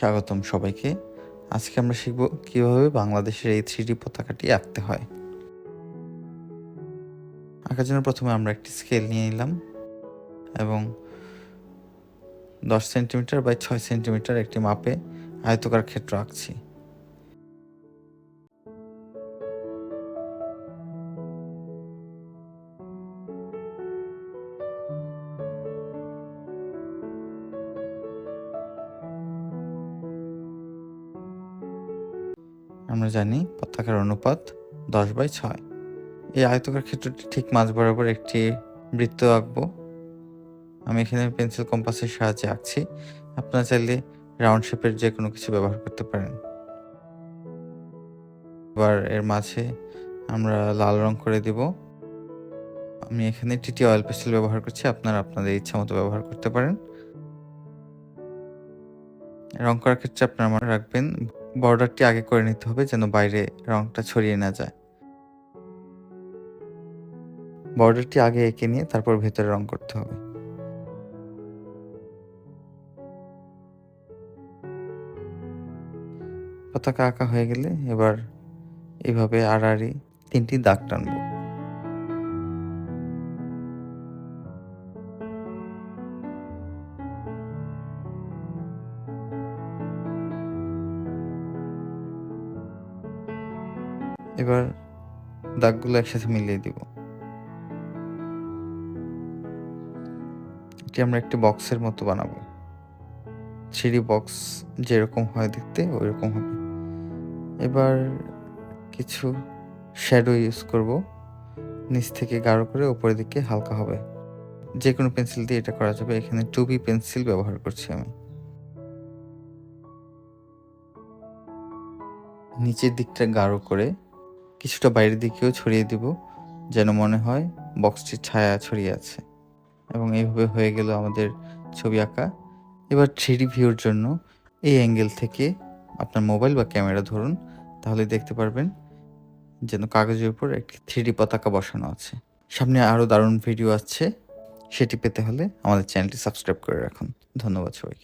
স্বাগতম সবাইকে। আজকে আমরা শিখব কিভাবে বাংলাদেশের এই 3D পতাকাটি আঁকতে হয়। আঁকার জন্য প্রথমে আমরা একটি স্কেল নিয়ে নিলাম এবং 10 সেন্টিমিটার বাই 6 সেন্টিমিটার একটি মাপে আয়তকার ক্ষেত্র আঁকছি। আমরা জানি পতাকার অনুপাত 10/6। এই আয়তকার ক্ষেত্রটি ঠিক মাঝ বরাবর একটি বৃত্ত আঁকবো। আমি এখানে পেন্সিল কম্পাসের সাহায্যে আঁকছি। আপনারা চাইলে রাউন্ড শেপের যে কোনো কিছু ব্যবহার করতে পারেন। এবার এর মাঝে আমরা লাল রং করে দিব। আমি এখানে টিটি অয়েল পেস্টেল ব্যবহার করছি, আপনারা আপনাদের ইচ্ছা মতো ব্যবহার করতে পারেন। রং করার ক্ষেত্রে আপনারা মনে রাখবেন বর্ডারটি আগে করে নিতে হবে যেন বাইরে রংটা ছড়িয়ে না যায়। বর্ডারটি আগে এঁকে নিয়ে তারপর ভেতরে রং করতে হবে। পতাকা আঁকা হয়ে গেলে এবার এইভাবে আড়াআড়ি 3টি দাগ টানবো। এবার দাগগুলো একসাথে মিলিয়ে দিব। এটি আমরা একটি বক্সের মতো বানাবো। 3D বক্স যেরকম হয় দেখতে ওইরকম হবে। এবার কিছু শ্যাডো ইউজ করব, নিচ থেকে গাঢ় করে উপরের দিকে হালকা হবে। যে কোনো পেন্সিল দিয়ে এটা করা যাবে। এখানে 2B পেন্সিল ব্যবহার করছি আমি। নিচের দিকটা গাঢ় করে কিছুটা বাইরের দিকেও ছড়িয়ে দিব যেন মনে হয় বক্সটির ছায়া ছড়িয়ে আছে। এবং এইভাবে হয়ে গেল আমাদের ছবি আঁকা। এবার 3D ভিউর জন্য এই অ্যাঙ্গেল থেকে আপনার মোবাইল বা ক্যামেরা ধরুন, তাহলে দেখতে পারবেন যেন কাগজের উপর একটি 3D পতাকা বসানো আছে। সামনে আরও দারুণ ভিডিও আসছে, সেটি পেতে হলে আমাদের চ্যানেলটি সাবস্ক্রাইব করে রাখুন। ধন্যবাদ সবাইকে।